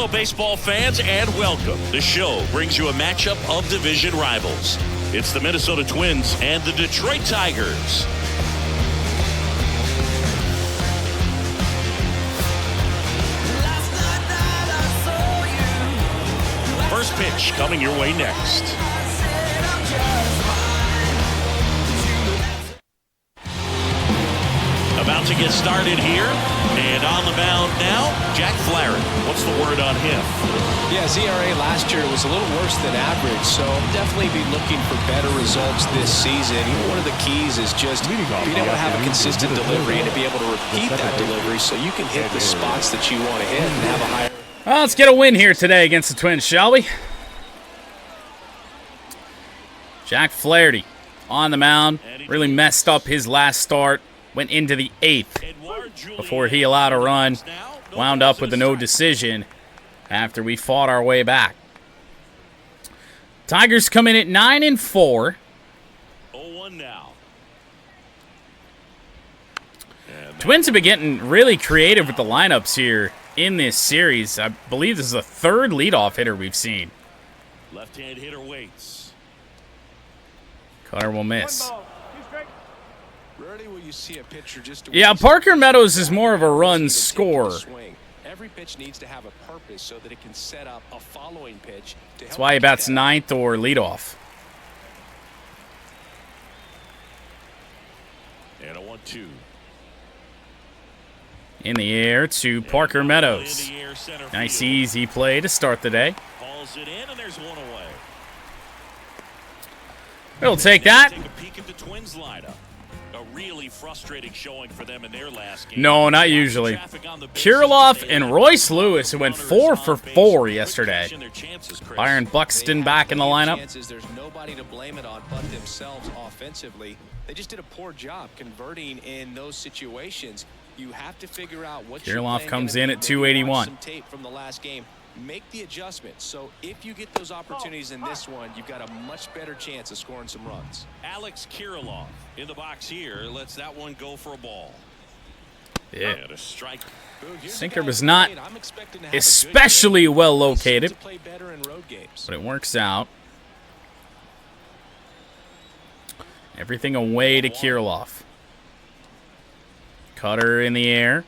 Hello, baseball fans, and welcome. The show brings you a matchup of division rivals. It's the Minnesota Twins and the Detroit Tigers. First pitch coming your way next. About to get started here, and on the mound now, Jack Flaherty. What's the word on him? Yeah, his ERA last year was a little worse than average, so definitely be looking for better results this season. One of the keys is just being able to have a consistent delivery and to be able to repeat that delivery so you can hit the spots that you want to hit and have a higher... Well, let's get a win here today against the Twins, shall we? Jack Flaherty on the mound. Really messed up his last start. Went into the 8th before he allowed a run. Wound up with a no decision after we fought our way back. Tigers come in at 9-4. 0-1 now. Twins have been getting really creative with the lineups here in this series. I believe this is the third leadoff hitter we've seen. Left-hand hitter waits. Cutter will miss. Rarely will you see a pitcher just Yeah, Parker Meadows is more of a run scorer. Every pitch needs to have a purpose so that it can set up a following pitch. That's why he bats 9th or leadoff. And a 1-2. In the air to Parker Meadows. Nice easy play to start the day. Calls it in, and there's one away. We'll take that. Take a peek at the Twins lineup. A really frustrating showing for them in their last game. No, not usually. Kirilloff and Royce Lewis, who went 4 for 4 yesterday. Byron Buxton back in the lineup. There's nobody to blame it on but themselves offensively. They just did a poor job converting in those situations. You have to figure out what Kirilloff comes in at 281. Some tape from the last game. Make the adjustment. So if you get those opportunities in this one, you've got a much better chance of scoring some runs. Alex Kirilloff in the box here lets that one go for a ball. Yeah. And a strike. Sinker was not especially well located, but it works out. Everything away to Kirilloff. Cutter in the air.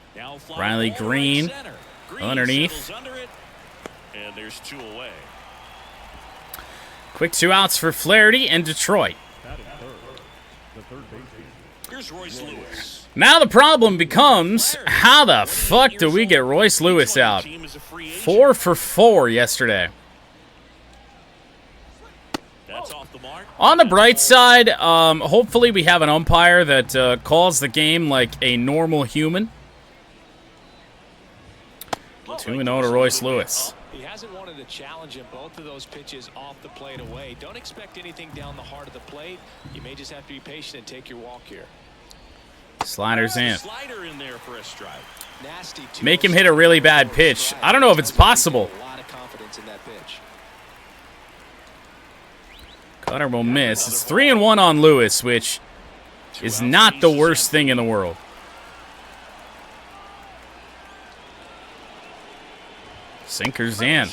Riley Green underneath. And there's 2 away. Quick 2 outs for Flaherty and Detroit. Here's Royce Lewis. Now the problem becomes, how the fuck do we get Royce Lewis out? 4 for 4 yesterday. That's off the mark. On the bright side, hopefully we have an umpire that calls the game like a normal human. 2-0 to Royce Lewis. He hasn't wanted to challenge him both of those pitches off the plate away. Don't expect anything down the heart of the plate. You may just have to be patient and take your walk here. Sliders in. Slider in there for a strike. Nasty. Make him hit a really bad pitch. I don't know if it's possible. A lot of confidence in that pitch. Cutter will miss. It's 3-1 on Lewis, which is not the worst thing in the world. Sinker's in.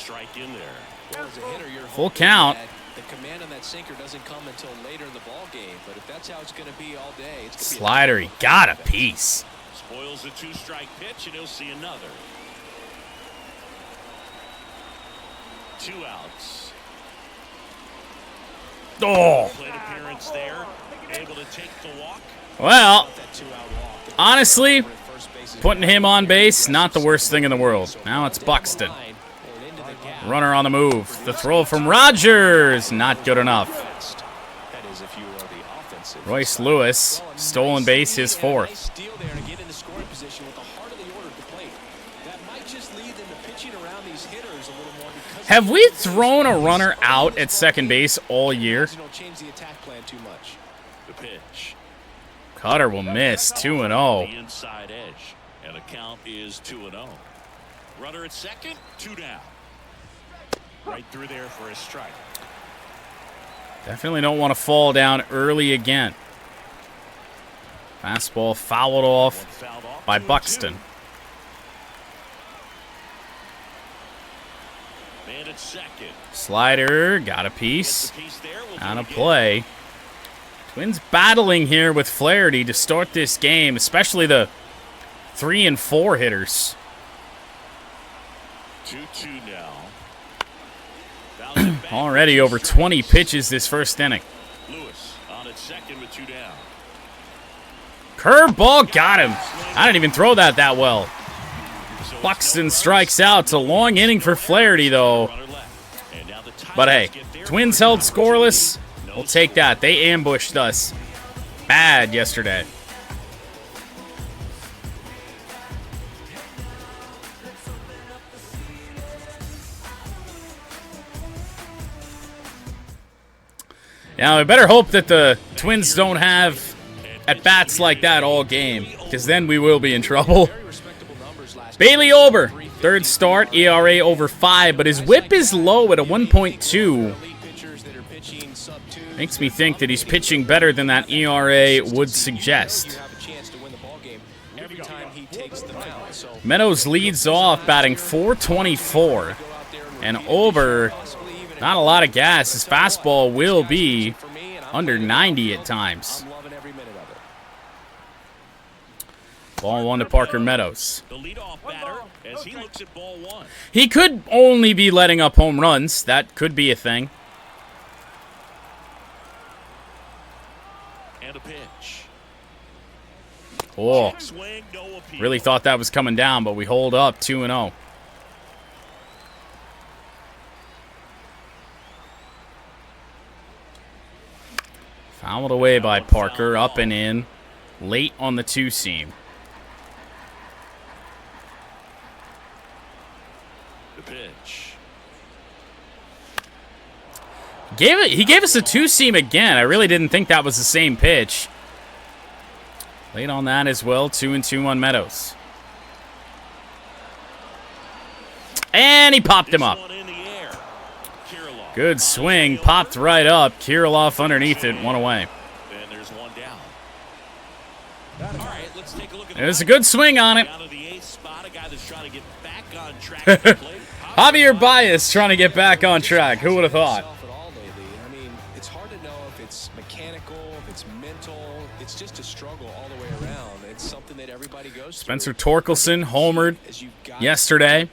Full count. The command on that sinker doesn't come until later in the ball game, but if that's how it's going to be all day, it's Slider, he got a piece. Spoils the 2-strike pitch, and he'll see another. 2 outs. Oh. Plate appearance there. Able to take the walk. Well, honestly, putting him on base, not the worst thing in the world. Now it's Buxton. Runner on the move. The throw from Rogers, not good enough. Royce Lewis, stolen base, his 4th. Have we thrown a runner out at second base all year? The pitch. Cutter will miss, 2-0. The inside edge, and the count is 2-0. Runner at second, 2 down. Right through there for a strike. Definitely don't want to fall down early again. Fastball fouled off by Buxton. Slider, got a piece. On a play. Twins battling here with Flaherty to start this game, especially the 3 and 4 hitters. 2-2 now. Already over 20 pitches this first inning. Lewis on at second with 2 down. Curveball, got him. I didn't even throw that well. Buxton strikes out. It's a long inning for Flaherty, though. But hey, Twins held scoreless. We'll take that. They ambushed us bad yesterday. Now, I better hope that the Twins don't have at-bats like that all game, because then we will be in trouble. Bailey Ober, third start, ERA over 5, but his whip is low at a 1.2. Makes me think that he's pitching better than that ERA would suggest. Meadows leads off, batting .424. And Ober, not a lot of gas. His fastball will be under 90 at times. Ball 1 to Parker Meadows. He could only be letting up home runs. That could be a thing. And a pitch. Oh, really thought that was coming down, but we hold up 2-0. Fouled away by Parker, up and in, late on the 2-seam. The pitch. He gave us a 2-seam again. I really didn't think that was the same pitch. Late on that as well, 2-2 on Meadows. And he popped him up. Good swing, popped right up. Kirilloff underneath it, 1 away. And there's 1 down. All right, let's take a look at There's a good swing on it. down to the 8th spot, a guy that's trying to get back on track at the plate. Javier Baez trying to get back on track. Who would have thought? I mean, it's hard to know if it's mechanical, if it's mental. It's just a struggle all the way around. It's something that everybody goes through. Spencer Torkelson homered yesterday.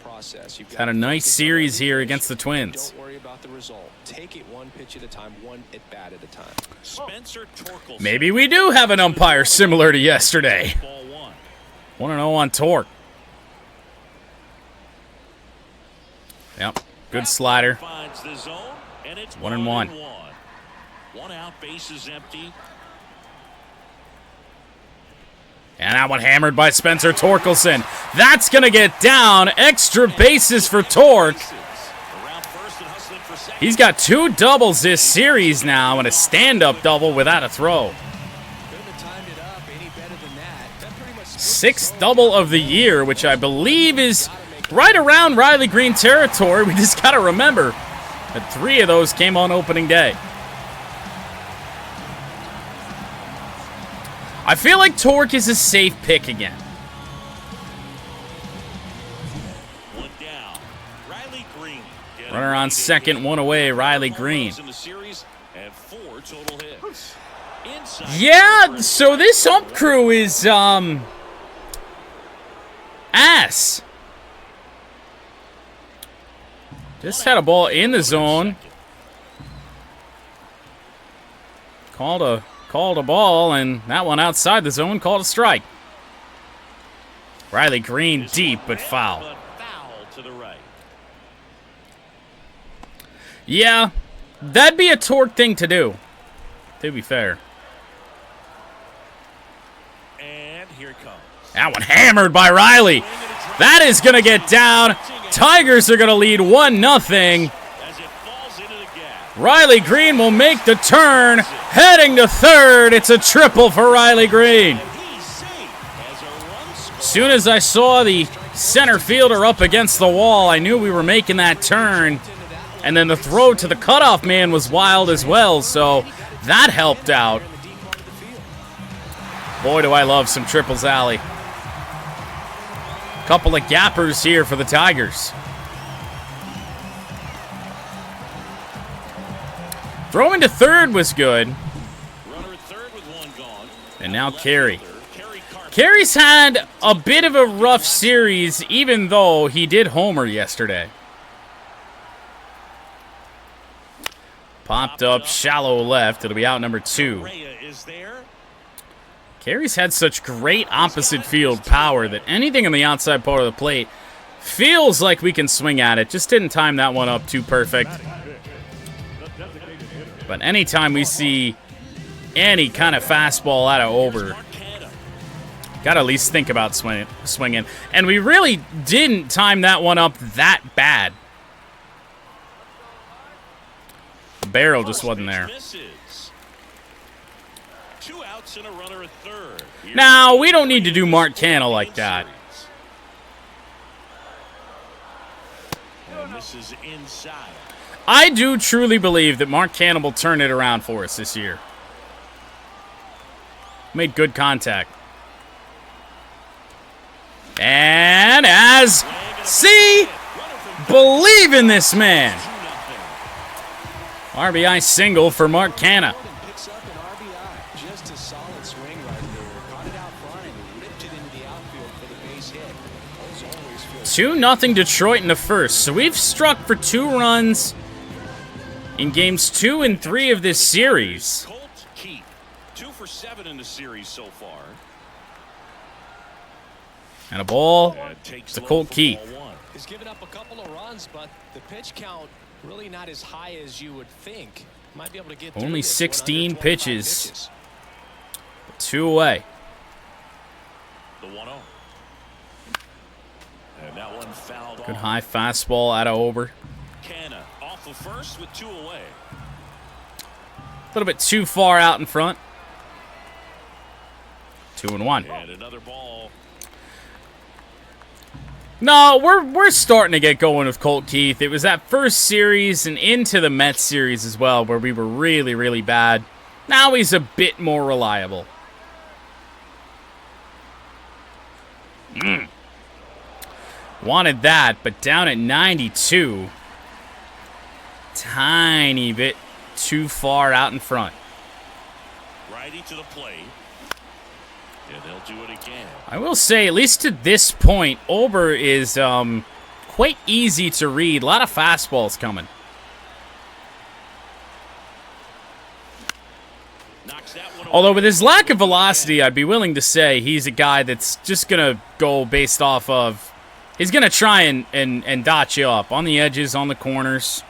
Had a nice series here against the Twins. Don't worry about the result. Take it 1 pitch at a time, 1 at bat at a time. Spencer Torkelson. Maybe we do have an umpire similar to yesterday. Ball 1. 1-0 on Torque. Yep, good slider. Finds the zone, and it's 1-1. 1 out, bases empty. And that one hammered by Spencer Torkelson. That's going to get down. Extra bases for Torque. Around first and hustling for second. He's got 2 doubles this series now and a stand-up double without a throw. Couldn't have timed it up any better than that. That pretty much 6th double of the year, which I believe is right around Riley Green territory. We just got to remember that 3 of those came on opening day. I feel like Torque is a safe pick again. 1 down. Riley Green. Runner on second, 1 away, Riley Green. In the series and 4 total hits. Inside Yeah, so this ump crew is, ass. Just had a ball in the zone. Called a ball, and that one outside the zone called a strike. Riley Green deep, but foul. But foul to the right. Yeah, that'd be a Torque thing to do, to be fair. And here it comes. That one hammered by Riley. That is going to get down. Tigers are going to lead 1-0. As it falls into the gap. Riley Green will make the turn. Heading to third. It's a triple for Riley Green. He's safe as a run scores. Soon as I saw the center fielder up against the wall, I knew we were making that turn. And then the throw to the cutoff man was wild as well, so that helped out. Boy, do I love some triples alley. Couple of gappers here for the Tigers. Throwing to third was good. Runner at third with one gone. And now Carey. Carey's had a bit of a rough series, even though he did homer yesterday. Popped up, shallow left. It'll be out number 2. Carey's had such great opposite field power that anything on the outside part of the plate feels like we can swing at it. Just didn't time that one up too perfect. But anytime we see any kind of fastball out of over, gotta at least think about swinging. And we really didn't time that one up that bad. The barrel just wasn't there. Now, we don't need to do Mark Canha like that. I do truly believe that Mark Canha will turn it around for us this year. Made good contact. And believe in this man. RBI single for Mark Canha. 2-0 Detroit in the first. So we've struck for 2 runs in games 2 and 3 of this series. 2 for 7 in the series so far. And a ball to Colt Keith. He's given up a couple of runs, but the pitch count really not as high as you would think. Might be able to get only 16 pitches. 2 away. The 1-0. And that one fouled. Good high fastball out of over. Canha off the first with 2 away. A little bit too far out in front. 2-1. And another ball. No, we're starting to get going with Colt Keith. It was that first series and into the Mets series as well where we were really, really bad. Now he's a bit more reliable. Wanted that, but down at 92. Tiny bit too far out in front. Righty to the plate. And they'll do it again. I will say, at least to this point, Ober is quite easy to read. A lot of fastballs coming. Although with his lack of velocity, I'd be willing to say he's a guy that's just going to go based off of... He's going to try and dot you up on the edges, on the corners.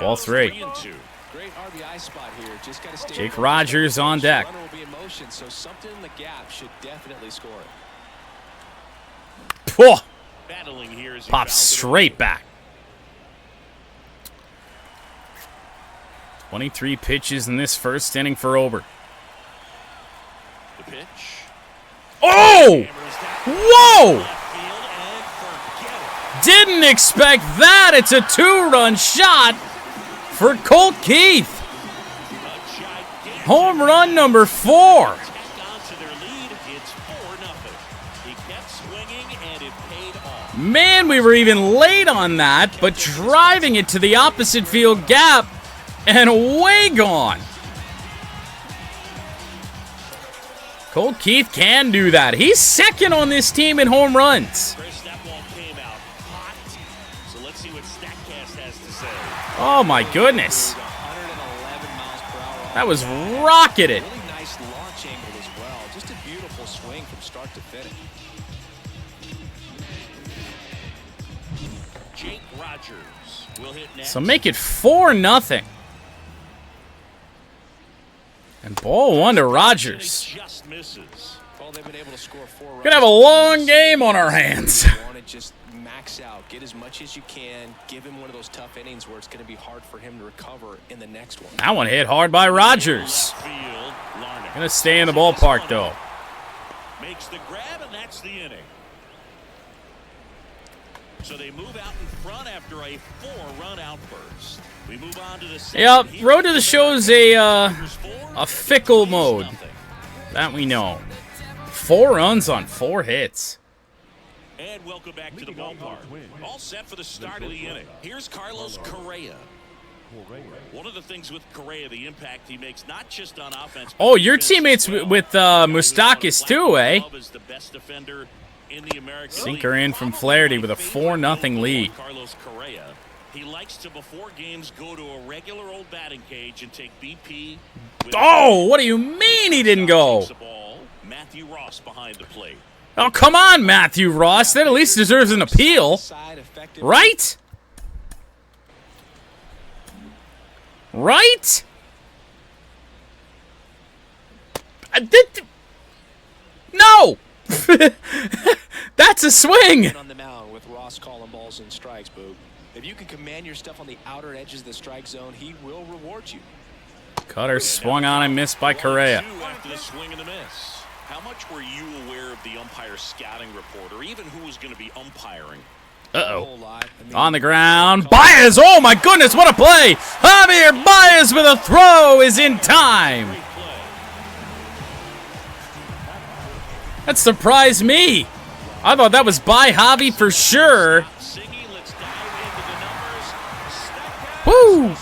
Ball 3. Great RBI spot here. Just gotta stay Jake Rogers on deck. Runner will be in motion, so something in the gap should definitely score it. Whoa. Battling here as he Pops straight back. 23 pitches in this first inning for Ober. The pitch. Oh! Whoa! Didn't expect that. It's a 2-run shot for Colt Keith. Home run number 4. Man, we were even late on that, but driving it to the opposite field gap and away gone. Colt Keith can do that. He's second on this team in home runs. Oh my goodness. That was rocketed. Really nice launch angle as well. Just a beautiful swing from start to finish. Jake Rogers will hit next. So make it 4-0. And ball 1 to Rogers. Just misses. Well, they've been able to score 4 runs. Gonna have a long game on our hands. Just max out, get as much as you can, give him one of those tough innings where it's going to be hard for him to recover in the next one. That one hit hard by Rogers. Gonna stay in the ballpark though. Makes the grab, and that's the inning. So they move out in front after a 4-run outburst. We move on to the Yep, road to the show's a fickle mode. That we know. 4 runs on 4 hits. And welcome back to the ballpark. All set for the start of the inning. Here's Carlos Correa. One of the things with Correa, the impact he makes, not just on offense. Oh, your teammates with Moustakas too, eh? Sinker in from Flaherty with a 4-0 lead. Carlos Correa. He likes to, before games, go to a regular old batting cage and take BP. Oh, what do you mean he didn't go? Matthew Ross behind the plate. Oh, come on, Matthew Ross. That at least deserves an appeal. Right? Right? No! That's a swing! On the mound with Ross calling balls and strikes, Boog. If you can command your stuff on the outer edges of the strike zone, he will reward you. Cutter swung on and missed by Correa. After the swing and the miss. How much were you aware of the umpire scouting report, or even who was going to be umpiring? Uh-oh. On the ground. Baez! Oh, my goodness, what a play! Javier Baez with a throw is in time. That surprised me. I thought that was by Javi for sure. Woo! Yeah,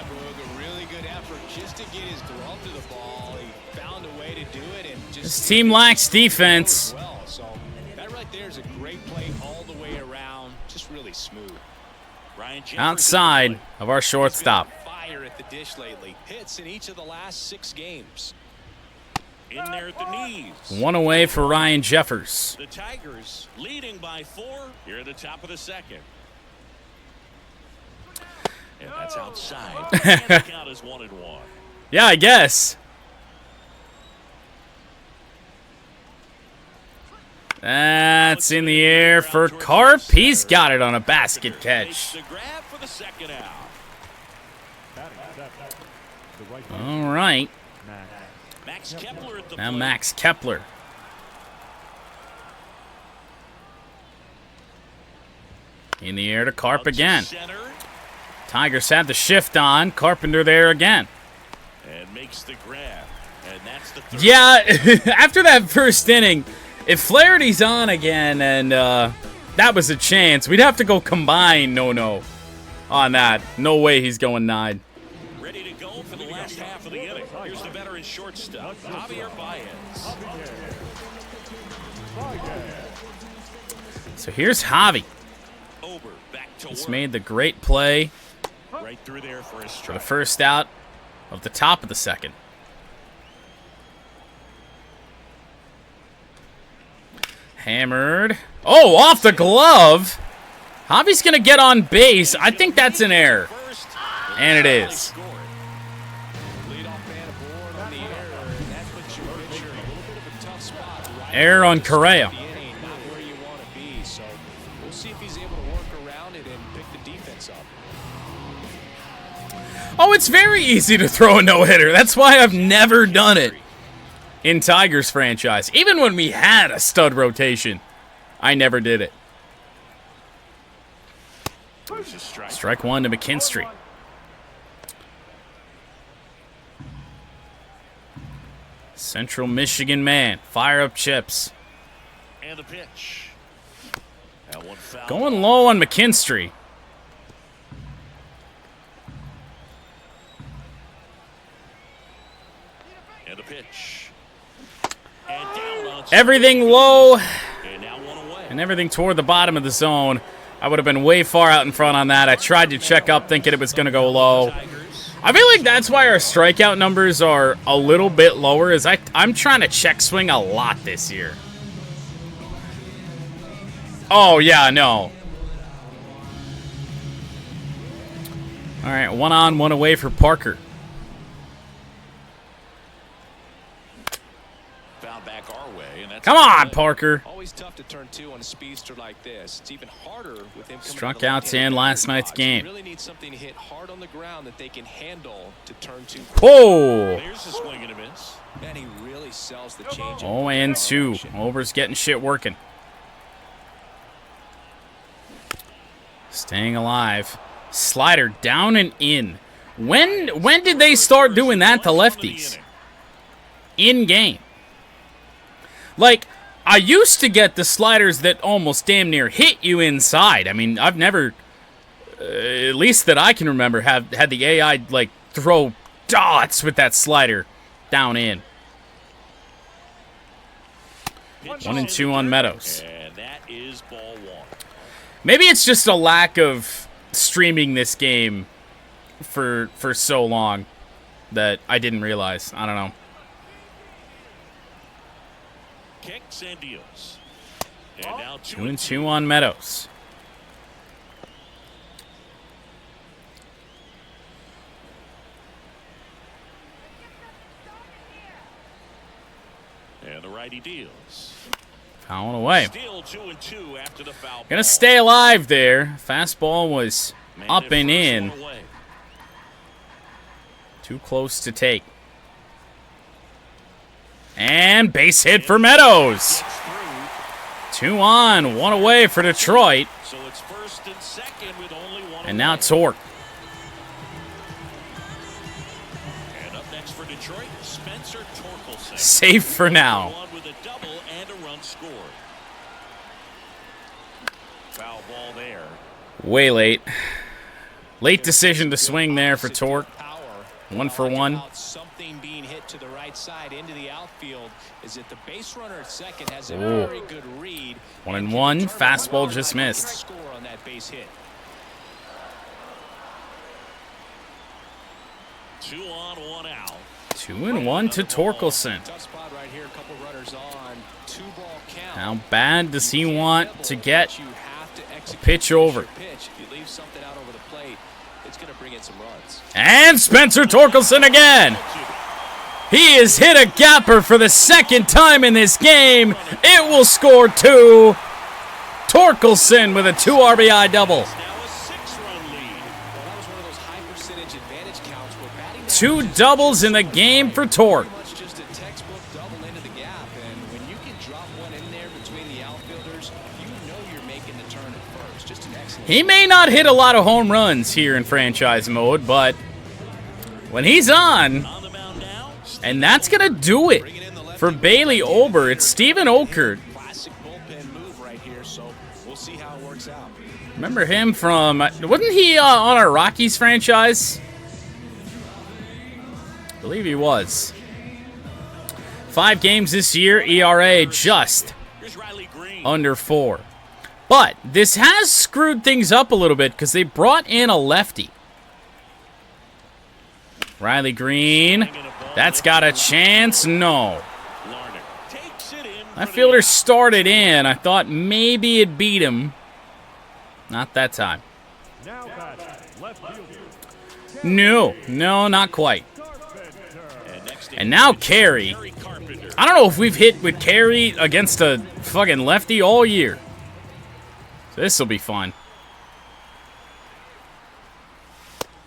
Boog, a really good effort just to get his glove to the ball. He found a way to do it and just... This team lacks defense. Well, so that right there is a great play all the way around. Just really smooth. Outside of our shortstop. Fire at the dish lately. Hits in each of the last 6 games. In there at the knees. One away for Ryan Jeffers. The Tigers leading by 4 here at the top of the second. And that's outside. And the count is 1-1. Yeah, I guess. That's in the air for Carp. He's got it on a basket catch. The grab for the second out. All right. Max Kepler at the Now plate. Max Kepler. In the air to Carp again. Center, Tigers have the shift on. Carpenter there again. and makes the grab. And that's the third. Yeah, after that first inning, if Flaherty's on again and that was a chance, we'd have to go combine no on that. No way he's going 9. Ready to go for the last half of the inning. Here's the veteran shortstop, Javier Baez. So here's Javi. Over, back to He's work. made the great play Right through there for his for the strike. first out of the top of the second. Hammered. Oh, off the glove. Javi's going to get on base. I think that's an error. First, And it is. Leadoff man aboard on the error, and that puts your pitcher in a little bit of a tough spot. Right Error on at the start Correa. of the inning, not where you want to be. So we'll see if he's able to work around it and pick the defense up. Oh, it's very easy to throw a no-hitter. That's why I've never done it in Tigers franchise. Even when we had a stud rotation, I never did it. Strike 1 to McKinstry. Central Michigan man. Fire up chips. and the pitch. That one foul. Going low on McKinstry. And the pitch. And down on Everything low and now one away. and everything toward the bottom of the zone. I would have been way far out in front on that. I tried to check up thinking it was going to go low. I feel like that's why our strikeout numbers are a little bit lower, is I'm trying to check swing a lot this year. Oh, yeah, no. All right, 1 on, 1 away for Parker. Foul back our way, and that's Come on, Parker. Always tough to turn 2 on a speedster like this. It's even harder with him coming Struck on the out left-handed to end last pitcher's night's box. game. You really need something to hit hard on the ground that they can handle to turn 2. Whoa. There's a swing and a miss. And he really sells the change. 0 and 2. Over's getting shit working. Staying alive. Slider down and in. When did they start doing that to lefties? In game. Like, I used to get the sliders that almost damn near hit you inside. I mean, I've never, at least that I can remember, had the AI, like, throw dots with that slider down in. 1-2 on Meadows. And that is ball one. Maybe it's just a lack of streaming this game for so long that I didn't realize. I don't know. Kicks and deals. And now 2-2 on Meadows. And the righty deals. Fouling away. Still 2-2 after the foul. Gonna stay alive there. Fastball was up and in. Too close to take. And base hit for Meadows. 2 on, 1 away for Detroit. So it's first and second with only one. And now Tork. And up next for Detroit, Spencer Torkelson. Safe for now. With a double and a run scored. Foul ball there. Way late. Late decision to swing there for Tork. 1 for 1. Something being hit to the right side into the outfield is that the base runner at second has a very good read. 1-1. Fastball just missed. Score on that base hit. 2 on, 1 out. 2-1 to Torkelson. Tough spot right here. A couple runners on. 2-ball count. How bad does he want to get You have to a execute pitch over? pitch. If you leave something out over the plate, it's going to bring in some runs. And Spencer Torkelson again. He has hit a gapper for the second time in this game. It will score 2. Torkelson with a 2 RBI double. Now a 6-run lead. Well, that was one of those high percentage advantage counts where batting 2 doubles in the game for Tork. pretty much just a textbook double into the gap, and when you can drop one in there between the outfielders, you know you're making the turn at first. Just an excellent. He may not hit a lot of home runs here in franchise mode, but when he's on, On the mound now. and that's going to do it for Bailey Ober. It's Steven Okert. Classic bullpen move right here, so we'll see how it works out. Remember him from, wasn't he on our Rockies franchise? I believe he was. 5 games this year, ERA just Here's Riley Green. under 4. But this has screwed things up a little bit because they brought in a lefty. Riley Green, that's got a chance. No. Larner takes it in. That fielder started in. I thought maybe it beat him. Not that time. No, not quite. And now Carey. I don't know if we've hit with Carey against a fucking lefty all year. So this will be fun.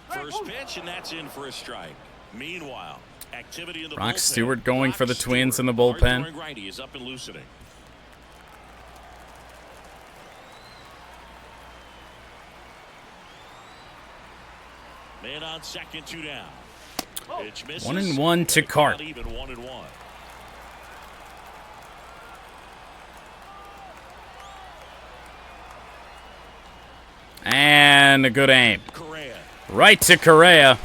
First pitch, and that's in for a strike. Meanwhile, activity in the Brock bullpen. Stewart going for the Brock Twins in the Stewart, bullpen. hard-throwing righty is up and loosening. Man on second, 2 down. Pitch misses. 1-1 to Cart. Not even 1-1. And a good aim. Correa Right to Correa.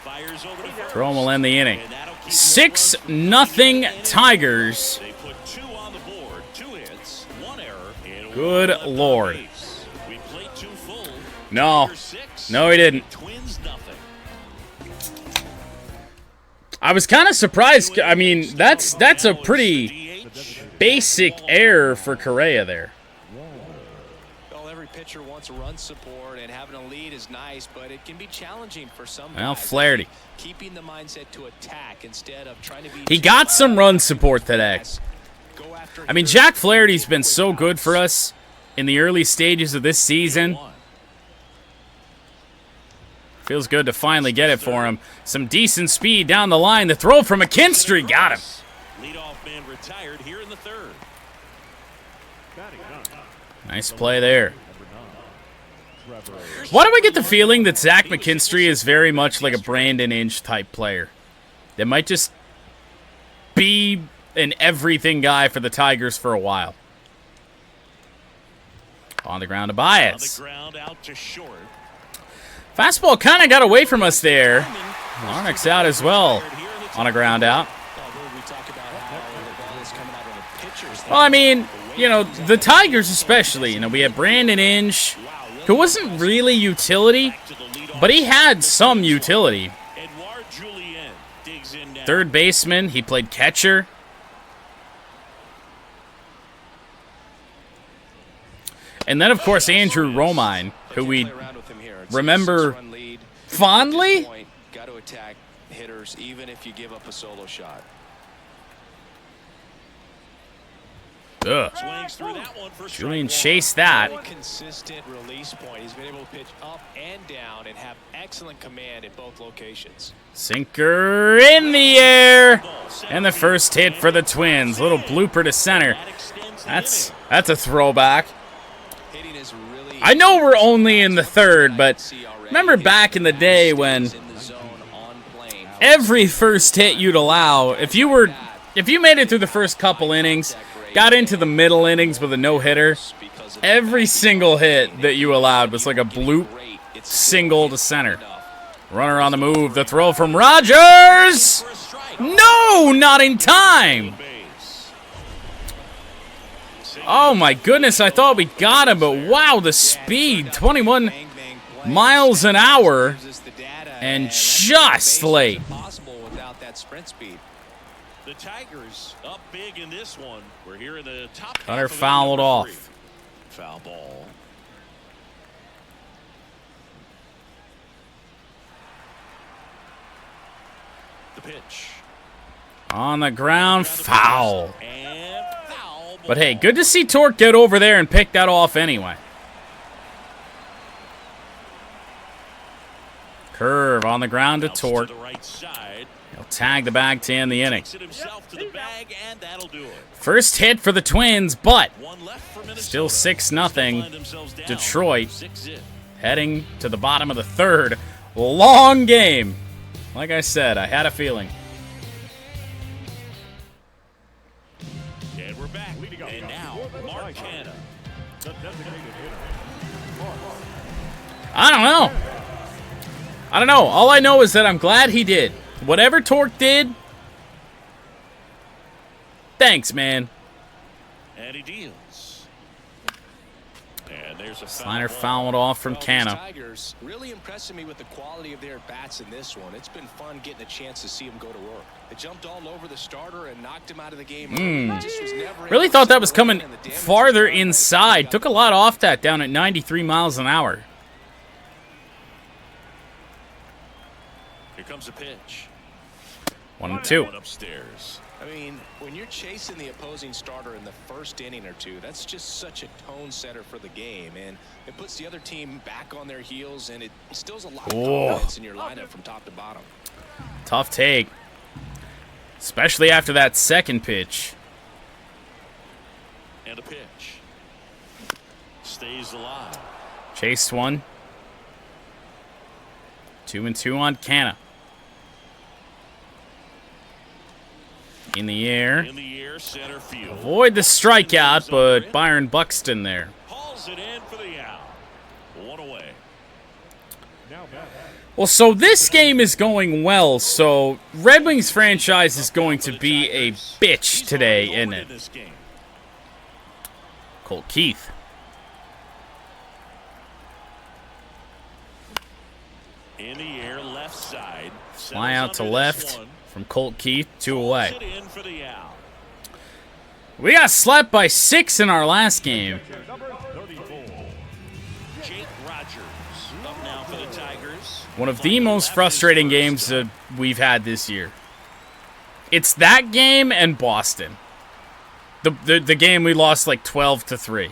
fires over to first. Throw will end the inning. And that'll keep 6-0 Tigers. They put 2 on the board, 2 hits, 1 error, and Good 1 left on Lord. base. We played 2 full. No. Tigers 6, No, he didn't. Twins nothing. I was kind of surprised. I mean, that's a pretty basic error for Correa there. Well, every pitcher wants a run support, and having a lead is nice, but it can be challenging for some Well, guys. Flaherty. Keeping the mindset to attack instead of trying to be. He got some run support today. Go after I mean, Jack Flaherty's been so good for us in the early stages of this season. Feels good to finally get it for him. Some decent speed down the line. The throw from McKinstry got him. Leadoff man retired here in the 3rd. Nice play there. Why do I get the feeling that Zach McKinstry is very much like a Brandon Inge type player? That might just be an everything guy for the Tigers for a while. On the ground to Baez. Fastball kind of got away from us there. Larnach's out as well on a ground out. Well, I mean, you know, the Tigers especially, you know, we had Brandon Inge, who wasn't really utility, but he had some utility. Third baseman, he played catcher. And then, of course, Andrew Romine, who we remember fondly. Got to attack hitters even if you give up a solo shot. Ugh. Julian chased that. Consistent release point. He's been able to pitch up and down and have excellent command in both locations. Sinker in the air. And the first hit for the Twins. Little blooper to center. That's a throwback. I know we're only in the third, but remember back in the day when every first hit you'd allow, if you made it through the first couple innings, got into the middle innings with a no-hitter, every single hit that you allowed was like a bloop single to center. Runner on the move, the throw from Rogers! No, not in time! Oh my goodness, I thought we got him, but wow, the speed, 21 miles an hour, and just late. The Tigers up big in this one. We're here in the top. Cutter fouled off. Foul ball. The pitch. On the ground, foul. But hey, good to see Tork get over there and pick that off anyway. Curve on the ground to Tork. He'll tag the bag to end the inning. First hit for the Twins, but still 6-0. Detroit heading to the bottom of the third. Long game. Like I said, I had a feeling. And we're back. And now, Mark Canha. I don't know. All I know is that I'm glad he did. Whatever Tork did, thanks, man. And he deals. And there's a Slider fouled off from Canha. Tigers really impressing me with the quality of their bats in this one. It's been fun getting a chance to see them go to work. They jumped all over the starter and knocked him out of the game. Really thought that was coming farther inside. Took a lot off that down at 93 miles an hour. Here comes a pitch. 1-2. Upstairs. I mean, when you're chasing the opposing starter in the first inning or two, that's just such a tone setter for the game, and it puts the other team back on their heels, and it instills a lot of confidence in your lineup from top to bottom. Tough take, especially after that second pitch. And a pitch. Stays alive. Chased one. 2-2 on Canha. In the air. Center field. Avoid the strikeout, but Byron Buxton there. Hauls it in for the out. One away. Well, so this game is going well, so Red Wings franchise is going to be a bitch today, isn't it? Colt Keith. In the air, left side. Fly out to left from Colt Keith, 2 away. We got slapped by 6 in our last game. One of the most frustrating games that we've had this year. It's that game and Boston. The game we lost like 12-3.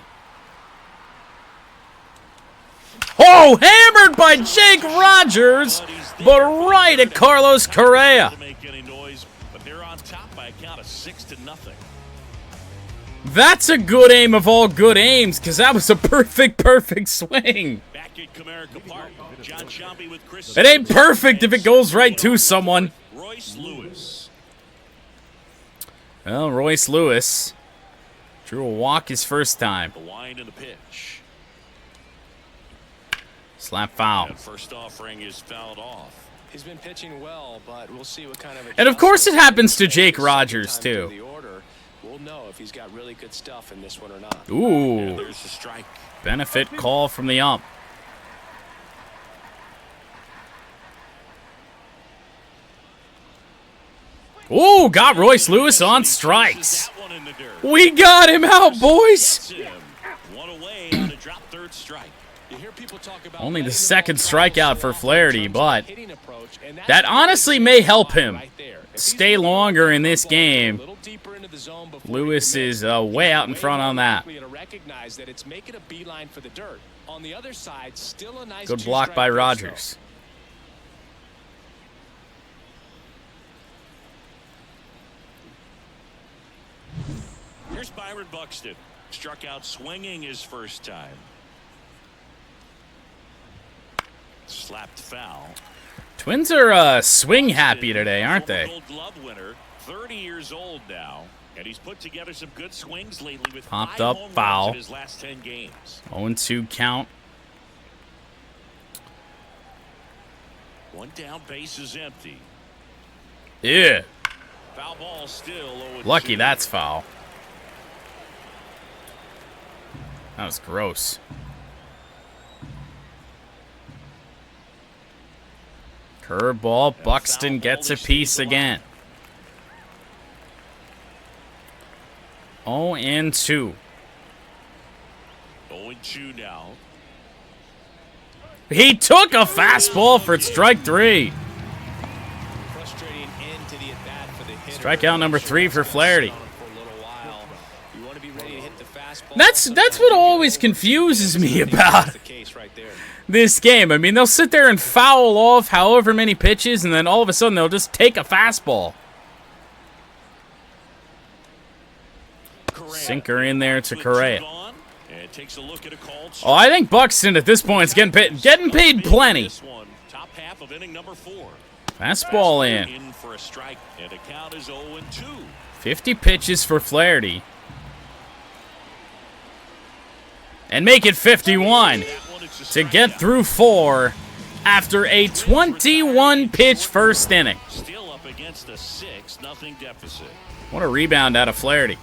Oh, hammered by Jake Rogers, but right at Carlos Correa. That's a good aim of all good aims, because that was a perfect swing. It ain't perfect if it goes right to someone. Well, Royce Lewis drew a walk his first time. The wind and the pitch. Slap foul. And first offering is fouled off. He's been pitching well, but we'll see what kind of. And of course it happens to Jake Rogers too. We'll know if he's got really good stuff in this one or not. Ooh. There's the strike. Benefit call from the ump. Ooh, got Royce Lewis on strikes. We got him out, boys. One away on a drop third strike. Only the second strikeout for Flaherty, but that honestly may help him stay longer in this game. Lewis is way out in front on that. Good block by Rogers. Here's Byron Buxton. Struck out swinging his first time. Slapped foul. Twins are swing happy today, aren't they? Gold Glove winner, 30 years old now, and he's put together some good swings lately with Popped 5 up, home runs foul. in his last 10 games. 0-2 count. One down, base is empty. Yeah. Foul ball still 0-2. Lucky that's foul. That was gross. Curveball. Buxton gets a piece again. 0-2. 0-2 now. He took a fastball for strike 3. Strikeout number 3 for Flaherty. That's what always confuses me about this game. I mean, they'll sit there and foul off however many pitches, and then all of a sudden they'll just take a fastball. Sinker in there to Correa. Oh, I think Buxton at this point is getting paid plenty. Top half of inning number 4. Fastball in. For a strike, and the count is 0-2. 50 pitches for Flaherty. And make it 51 to get through 4 after a 21-pitch first inning. Still up against a 6-0 deficit. What a rebound out of Flaherty.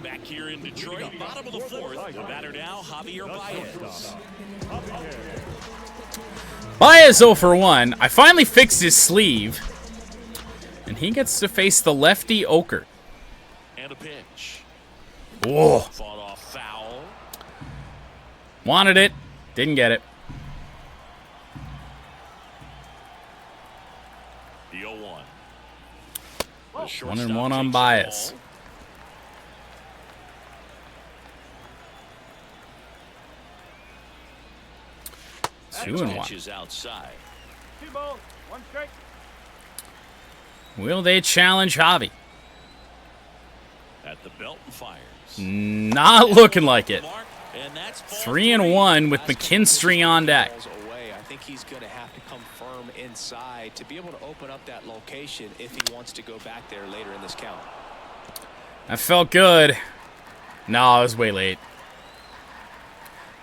Back here in Detroit, bottom of the 4th. The batter now, Javier Baez. Baez 0 for 1. I finally fixed his sleeve. And he gets to face the lefty Oker. And a pitch. Whoa. Fought off foul. Wanted it. Didn't get it. The 0-1. 1-1 on Baez. Two and 1. Outside. Will they challenge Javi? At the belt and fires. Not looking like it. 3-1 with McKinstry on deck. I think he's going to have to come firm inside to be able to open up that location if he wants to go back there later in this count. That felt good. No, I was way late.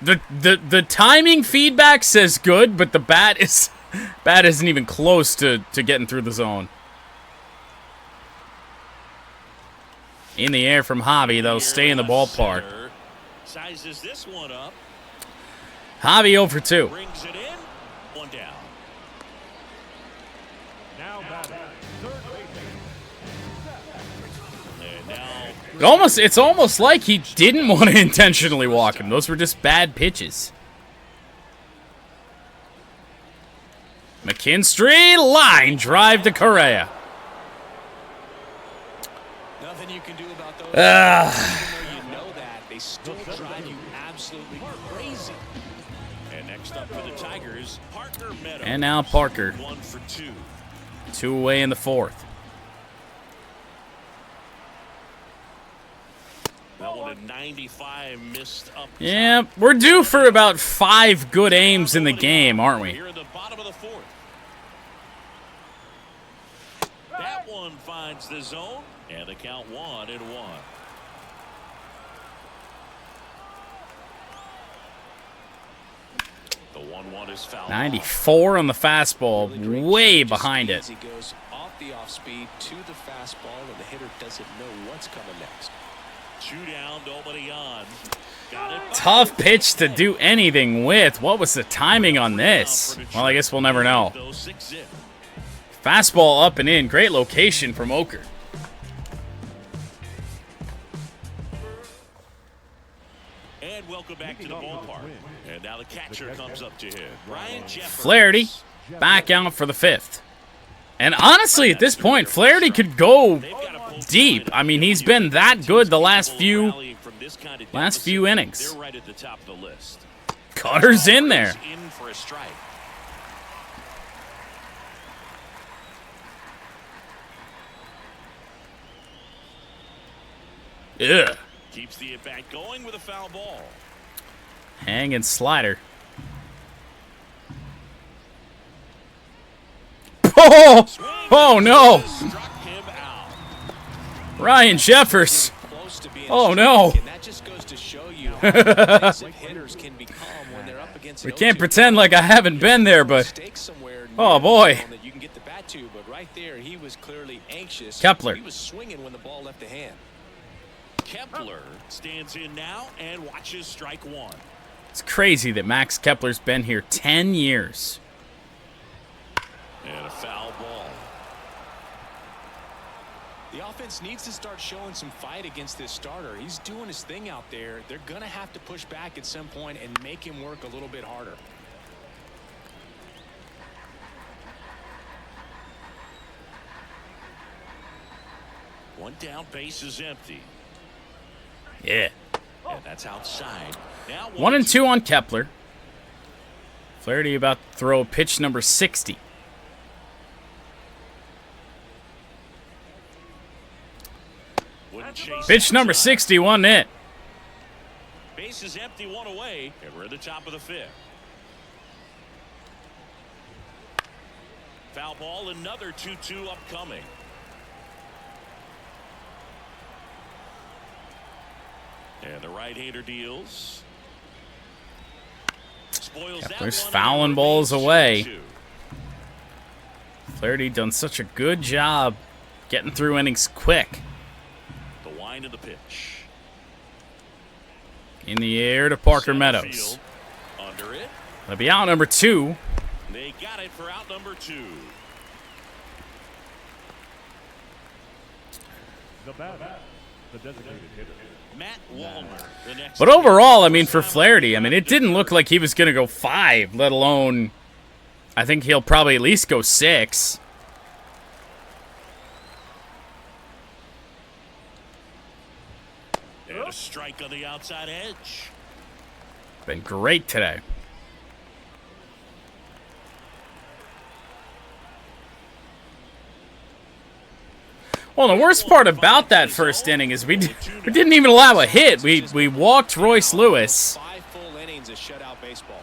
The timing feedback says good, but the bat isn't even close to getting through the zone. In the air from Javi, they'll stay in the ballpark. Sizes this one up. Javi 0 for 2. Brings it in. One down. Now batting, third And now It's almost like he didn't want to intentionally walk him. Those were just bad pitches. McKinstry, line drive to Correa. Nothing you can do about those. Even though you know that, they still drive you absolutely crazy. And next up for the Tigers, Parker Meadows. And now Parker. 1 for 2. 2 away in the 4th. That one a 95 missed up. Yeah, we're due for about 5 good aims in the game, aren't we? Here in the bottom of the fourth. That one finds the zone, and the count 1-1. The 1-1 is fouled. 94 on the fastball, way behind it. He goes off the off speed to the fastball, and the hitter doesn't know what's coming next. 2 down, nobody on. Got it. Tough pitch to do anything with. What was the timing on this? Well, I guess we'll never know. Fastball up and in. Great location from Oker. And welcome back to the ballpark. And now the catcher comes up to him. Ryan Jeffers. Flaherty back out for the 5th. And honestly, at this point, Flaherty could go deep. I mean, he's been that good the last few innings. They're right at the top of the list. Cutter's in there. In for a strike. Ugh. Keeps the at-bat going with a foul ball. Hanging slider. Oh! Oh, no! Struck him out. Ryan Jeffers. Oh, no. That just goes to show you how defensive hitters can become when they're up against We can't pretend like I haven't been there, but... Oh, boy. You can get the bat to, but right there, he was clearly anxious. Kepler. He was swinging when the ball left the hand. Kepler stands in now and watches strike 1. It's crazy that Max Kepler's been here 10 years. And a foul ball. The offense needs to start showing some fight against this starter. He's doing his thing out there. They're going to have to push back at some point and make him work a little bit harder. One down, base is empty. Yeah. And that's outside. Now 1-2 on Kepler. Flaherty about to throw pitch number 60. Pitch number 60, wasn't it? Base is empty, 1 away, and we're at the top of the 5th. Foul ball, another 2-2 upcoming. And the right-hander deals. Spoils Kepler's that one, fouling balls away. 2-2. Flaherty done such a good job getting through innings quick. The wind of the pitch. In the air to Parker Center Meadows. field, under it. That'll be out number 2. They got it for out number 2. The batter, the designated hitter. Matt Wallner, the next. But overall, I mean, for Flaherty, I mean, it didn't look like he was going to go 5, let alone, I think he'll probably at least go 6. And a strike on the outside edge. Been great today. Well, the worst part about that first inning is we didn't even allow a hit. We walked Royce Lewis. 5 full innings of shutout baseball.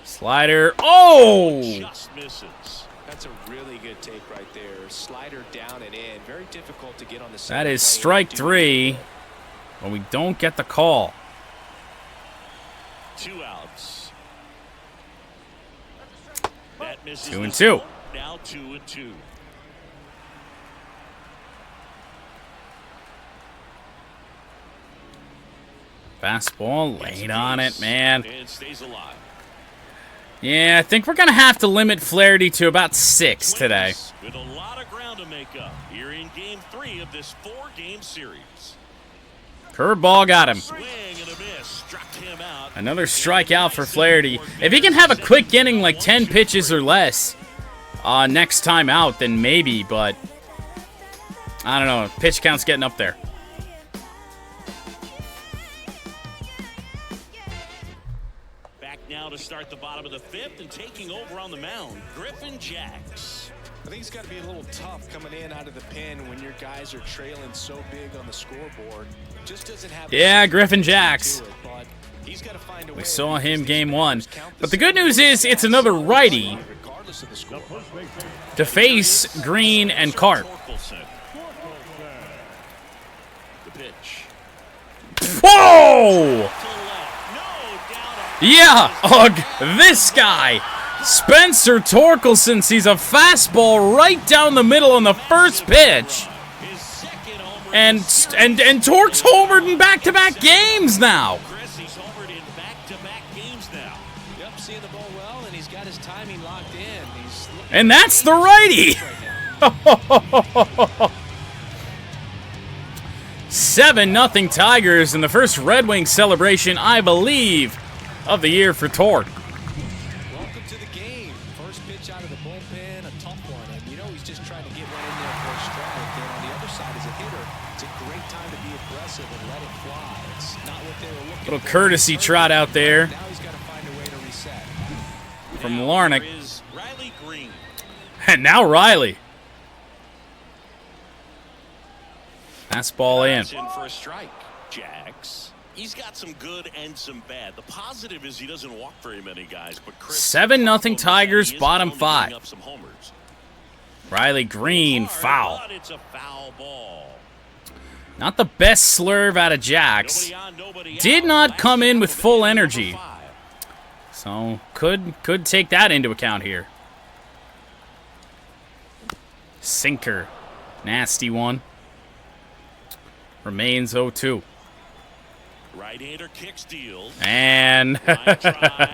Slider. Oh! Just misses. That's a really good take right there. Slider down and in. Very difficult to get on the That center is plate. strike 3. But we don't get the call. 2 outs. That misses 2-2. the zone. Now 2-2. Fastball, late on it, man. And stays alive. Yeah, I think we're going to have to limit Flaherty to about 6 today. With a lot of ground to make up here in Game 3 of this 4-game series. Curveball got him. Swing and a miss. Struck him out. Another strikeout for Flaherty. If he can have a quick inning, like 10 pitches or less, next time out, then maybe, but I don't know. Pitch count's getting up there. Back now to start the bottom of the 5th and taking over on the mound, Griffin Jacks. I think it's got to be a little tough coming in out of the pen when your guys are trailing so big on the scoreboard. Just doesn't have. Yeah, Griffin Jacks. He's got to find a way. We saw him game 1. But the good news is it's another righty to face Green and Carp. Whoa! Yeah, ugh, this guy. Spencer Torkelson sees a fastball right down the middle on the first pitch. And Tork's homered in back-to-back games now. And that's the righty. 7-0 Tigers in the first Red Wings celebration, I believe, of the year for Tork. Welcome to the game. First pitch out of the bullpen, a tough one. And you know he's just trying to get one in there for a strike. And on the other side, as a hitter, it's a great time to be aggressive and let it fly. It's not what they were looking for. Little courtesy trot out there. Now he's got to find a way to reset. From Larnach. Riley Green. And now Riley. Fastball in. In for a strike. Jax. He's got some good and some bad. The positive is he doesn't walk very many guys, but Chris, 7-0 Tigers, bottom 5. up some homers. Riley Green, foul. But it's a foul ball. Not the best slurve out of Jax. Nobody on, nobody Did out. not Last come in hit with of the full day, number energy. 5. So could take that into account here. Sinker. Nasty one. Remains 0-2. Right-hander kick steals. And Line drive.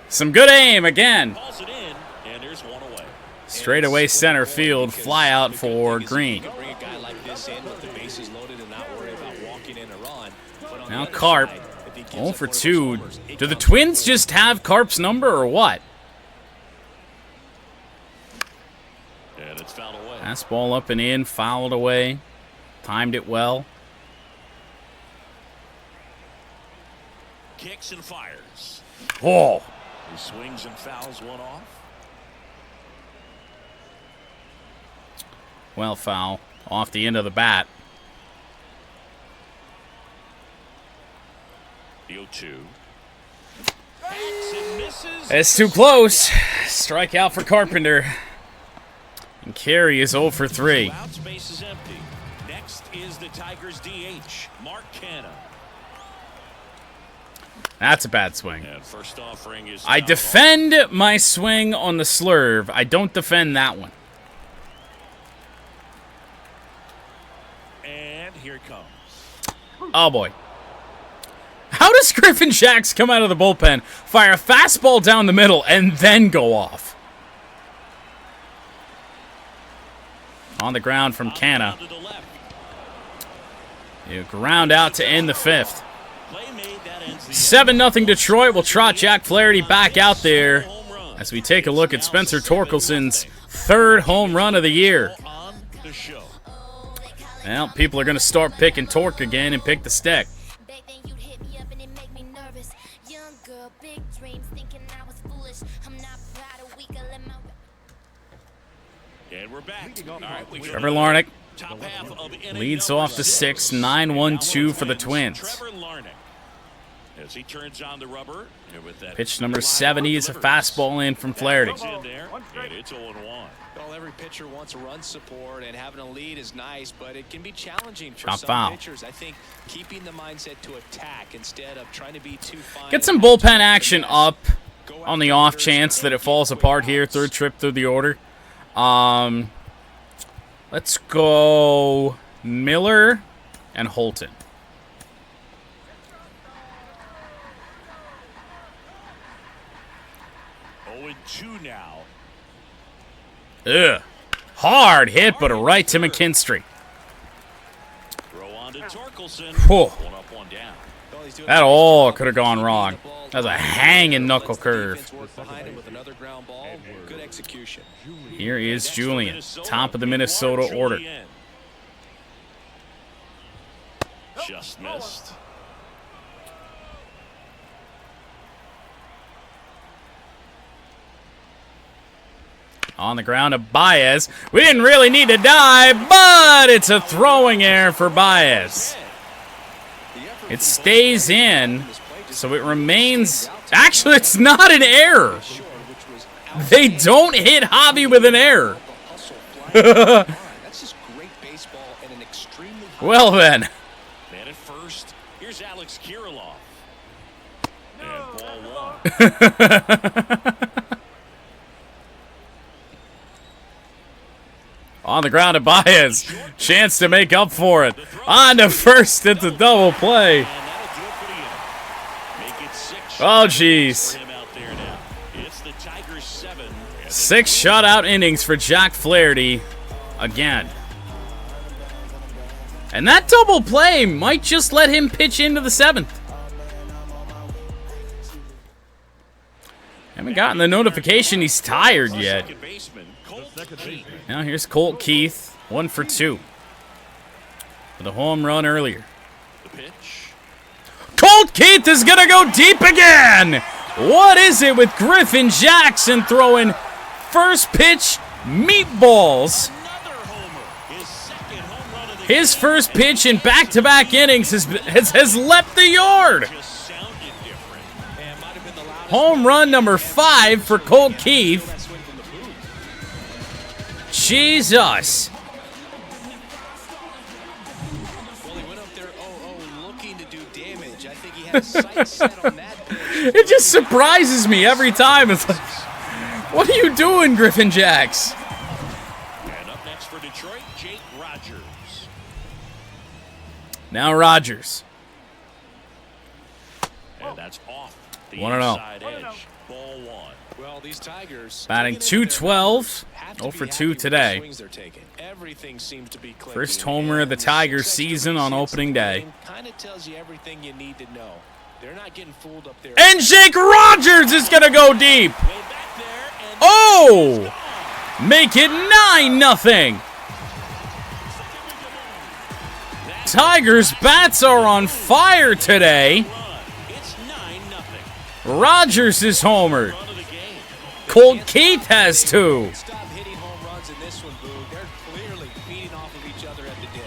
some good aim again. Calls it in, and there's one away. Straight away center field. Fly out for Green. Bring a guy like this in with the bases loaded and not worry about walking in a run. But on Now the other Carp. side, if he gives 0 up for one of those 2. homers, it Do the comes Twins with just have Carp's number or what? And it's fouled away. Fastball up and in. Fouled away. Timed it well. Kicks and fires. Oh. He swings and fouls one off. Well, foul. Off the end of the bat. The 0-2. Hacks and misses. It's too close. Strikeout for Carpenter. And Carey is 0 for 3. Out, space is empty. Next is the Tigers DH, Mark Canha. That's a bad swing. And first offering is I fouled defend my swing on the slurve. I don't defend that one. off. And here it comes. Oh, boy. How does Griffin Jacks come out of the bullpen, fire a fastball down the middle, and then go off? On the ground from Canha. To the left. You ground out to end the 5th. Play made, that ends the 7-0 Detroit will trot Jack Flaherty back out there home run. as we take a look at Spencer Torkelson's 3rd home run of the year. On the show. Well, people are going to start picking Tork again and pick the stick. Back then you'd hit me up and it make me nervous. Young girl, big dreams, thinking I was foolish. I'm not proud of weak, I let my... And we're back. All right, we Trevor Larnach top half of inning leads number off the 6, 6. 9-1-2 for the Twins. Trevor Larnach as he turns on the rubber. And with that Pitch number 70 is a fastball in from Flaherty. It's in there, and it's 0-1. Well, every pitcher wants run support, and having a lead is nice, but it can be challenging for Chop some foul. pitchers. I think keeping the mindset to attack instead of trying to be too fine. Get some bullpen action up on the off chance that it falls apart here. 3rd trip through the order. Let's go Miller and Holton. Oh, 0-2 now. Ugh. Hard hit, but a right to McKinstry. Throw on to Torkelson. Whew. One up, one down. Well, he's doing That a nice all job could have gone keeping wrong. the ball That was a down. hanging knuckle Lets the curve. defense work behind him with another ground ball. Good execution. Here is Next, Julian, Minnesota, top of the Edouard Minnesota order. Julien. Just missed. On the ground to Baez. We didn't really need to dive, but it's a throwing error for Baez. It stays in, so it remains... Actually, it's not an error. They don't hit Javi with an error. Well then. Man at first. Here's Alex Kirilloff. And ball 1. On the ground to Baez. Chance to make up for it. On to first. It's a double play. Oh, jeez. 6 shutout innings for Jack Flaherty again. And that double play might just let him pitch into the 7th. Haven't gotten the notification he's tired yet. Now here's Colt Keith, 1 for 2. With a home run earlier. Colt Keith is going to go deep again! What is it with Griffin Jackson throwing first pitch meatballs? His first pitch in back-to-back innings has leapt the yard. Home run number 5 for Colt Keith. Jesus. It just surprises me every time. It's like, what are you doing, Griffin Jacks? And up next for Detroit, Jake Rogers. Now Rogers. And that's off the 1-0. inside edge. Ball 1. Well, these Tigers batting .212, 0 for 2 today. Everything seems to be First homer of the Tigers season on opening day. Kind of tells you everything you need to know. They're not getting fooled up there. And Jake Rogers is going to go deep. Oh! Make it 9-0. Tigers bats are on fire today. Rogers is homered. Colt Keith has 2. Stop hitting home runs in this one, Boo. They're clearly feeding off of each other at the dip.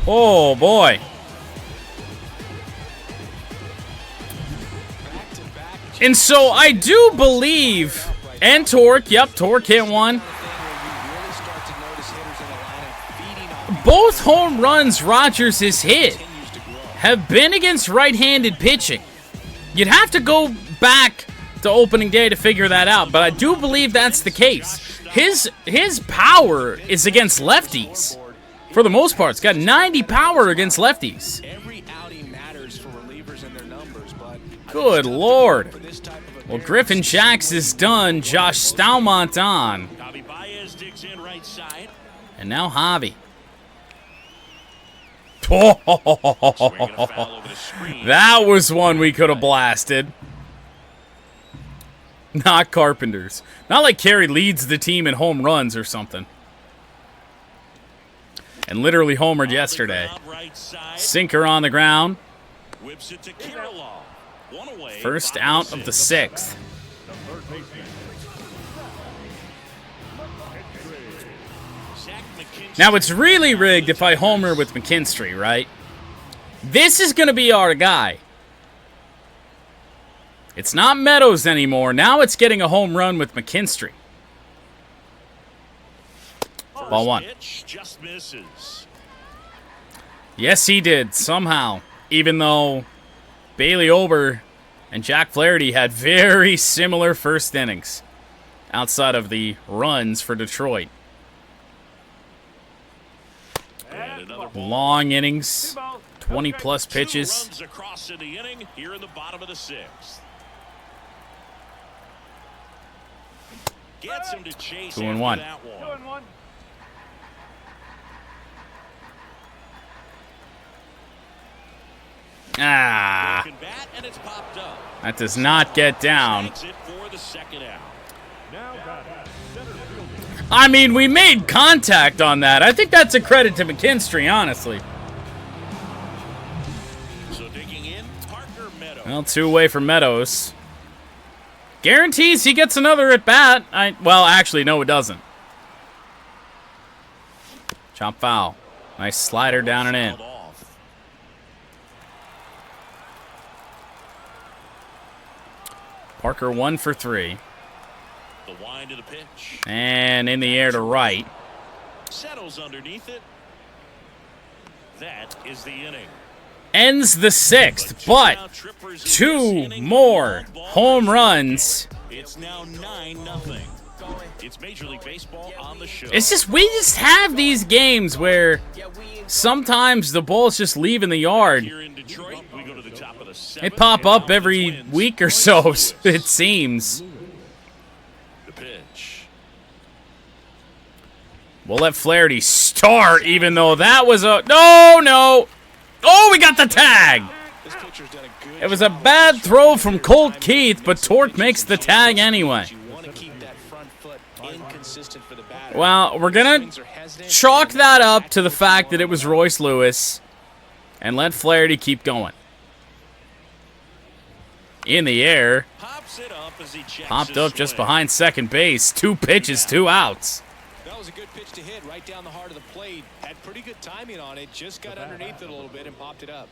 Oh, boy. And so I do believe, and Tork, yep, Tork hit one. Both home runs Rogers has hit have been against right-handed pitching. You'd have to go back to opening day to figure that out, but I do believe that's the case. His power is against lefties. For the most part, it's got 90 power against lefties. Every outing matters for relievers and their numbers, but Good Lord. Well, Griffin Jacks is done. Josh Staumont on. Baez digs in right side. And now Javi. That was one we could have blasted. Not Carpenter's. Not like Carey leads the team in home runs or something. And literally homered yesterday. Sinker on the ground. Whips it to Kirilloff. One away. First out of the 6th. Now, it's really rigged if I homer with McKinstry, right? This is going to be our guy. It's not Meadows anymore. Now it's getting a home run with McKinstry. Ball 1. Just misses. Yes, he did, somehow. Even though Bailey Ober and Jack Flaherty had very similar first innings. Outside of the runs for Detroit. Long innings, 20-plus pitches. 2 runs across in the inning here in the bottom of the 6th. Gets him to chase 2-1. that one. Ah, Broken bat, and it's popped up. that does not get down. Takes it for the second out. I mean, we made contact on that. I think that's a credit to McKinstry, honestly. So digging in, Parker Meadows. Well, 2 away from Meadows. Guarantees he gets another at bat. Well, actually, no, it doesn't. Chop foul. Nice slider down and in. Parker 1 for 3. The wind of the pitch. And in the air to right. Settles underneath it. That is the inning. Ends the 6th, but 2 more home runs. It's now 9-0. It's Major League Baseball on the show. It's just, we just have these games where sometimes the ball's just leaving the yard. Here in Detroit, we go to the top of the 7th. They pop up every week or so, it seems. The pitch. We'll let Flaherty start, even though that was a... No! Oh, we got the tag! It was a bad throw from Colt Keith, but Tork makes the tag anyway. Well, we're going to chalk that up to the fact that it was Royce Lewis and let Flaherty keep going. In the air. Popped up just behind second base. 2 pitches, 2 outs. That was a good pitch to hit right down the heart of the plate. Had pretty good timing on it. Just got underneath it a little bit and popped it up.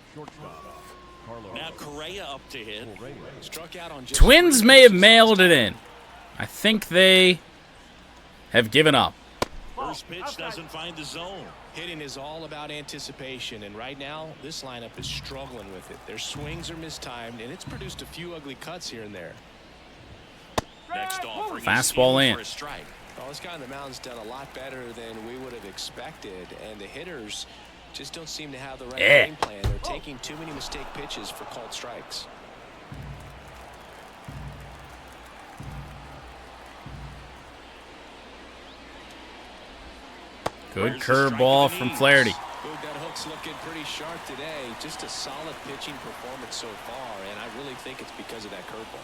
Now Correa up to hit. Struck out on Twins may have mailed it in. I think they have given up. First pitch doesn't find the zone. Hitting is all about anticipation, and right now this lineup is struggling with it. Their swings are mistimed, and it's produced a few ugly cuts here and there. Next offer, fastball in. for a strike. Well, this guy on the mound's done a lot better than we would have expected, and the hitters just don't seem to have the right game plan. They're taking too many mistake pitches for called strikes. Good curveball from Flaherty. That hook's looking pretty sharp today. Just a solid pitching performance so far, and I really think it's because of that curveball.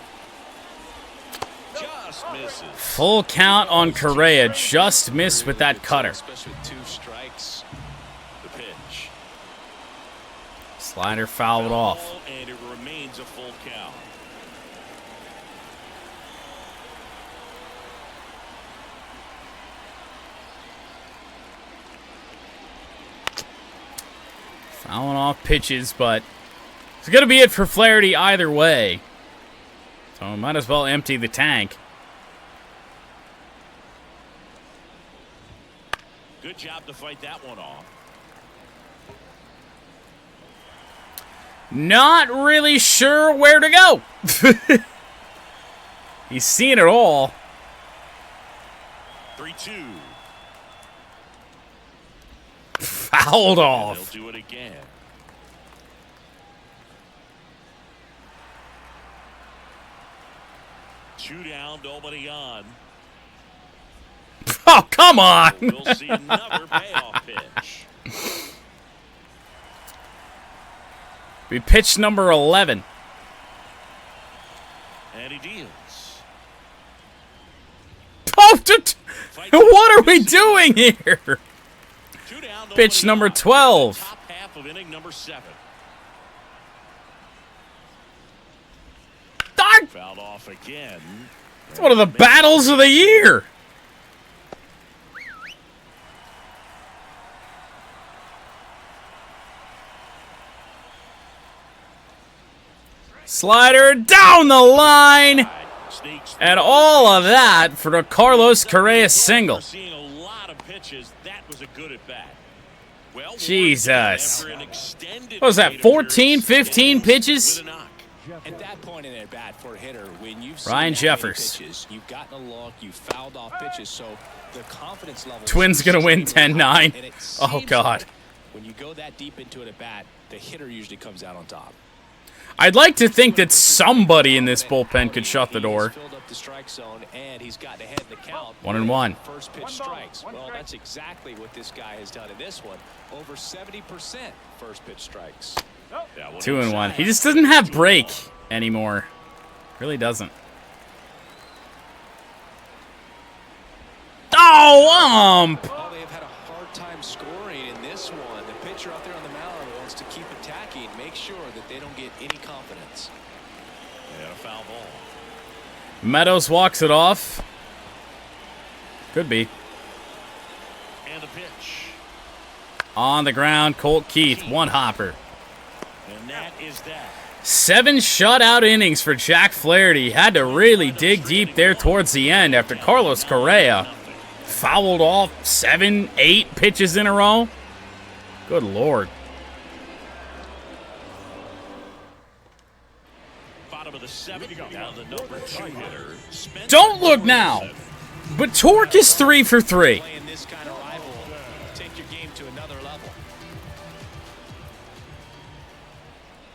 Just misses. Full count on Correa. Just missed with that cutter. Especially with 2 strikes. The pitch. Slider fouled off. And it remains a full count. Fouling off pitches, but it's going to be it for Flaherty either way. So might as well empty the tank. Good job to fight that one off. Not really sure where to go. He's seen it all. 3-2. Fouled off. They'll do it again. Two down, nobody on. Oh, come on. We'll see another payoff pitch. We pitched number 11. And he deals. Oh, what are we doing here? Two down, Pitch nobody number on. 12. Top half of inning number 7. Darn! Fouled off again. It's one of the battles of the year. Slider down the line. And all of that for the Carlos Correa single. Seeing a lot of pitches. That was a good at bat. Well, Jesus. after an extended What was that, wait 14, appearance, 15 pitches? with a knock. At that point in at bat for a hitter, when you've Ryan seen that many Jeffers. pitches, you've gotten a look, you've fouled off pitches, so the confidence level. Twins gonna win 10-9. Oh, God. When you go that deep into it at bat, the hitter usually comes out on top. I'd like to think that somebody in this bullpen could shut the door. He's filled up the strike zone, and he's gotten ahead in the count. 1-1. First pitch strikes. Well, that's exactly what this guy has done in this one. Over 70% first pitch strikes. That one 2-1. He just doesn't have break anymore. Really doesn't. Oh, Oh, they've had a hard time scoring in this one. The pitcher out there on the mound wants to keep attacking, make sure that they don't get any confidence. Yeah, a foul ball. Meadows walks it off. Could be. And a pitch. On the ground, Colt Keith, one hopper. And that is that. 7 shutout innings for Jack Flaherty. Had to really dig deep there towards the end after Carlos Correa fouled off 7, 8 pitches in a row. Good Lord. Bottom of the 7th. Now the number 2 hitter. Don't look now. But Torque is 3 for 3. Playing this kind of rival, take your game to another level.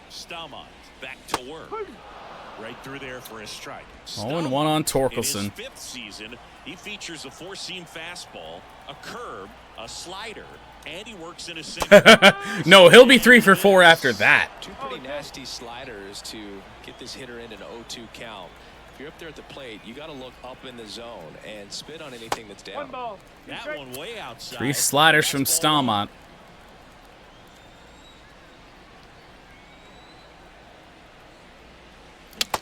Stalmont back to work. Right through there for a strike. 0-1 on Torkelson. In his 5th season, he features a 4-seam fastball, a curve, a slider, and he works in a single. No, he'll be 3 for 4 after that. 2 pretty nasty sliders to get this hitter in an 0-2 count. If you're up there at the plate, you got to look up in the zone and spit on anything that's down. That one way outside. 3 sliders from Stalmont.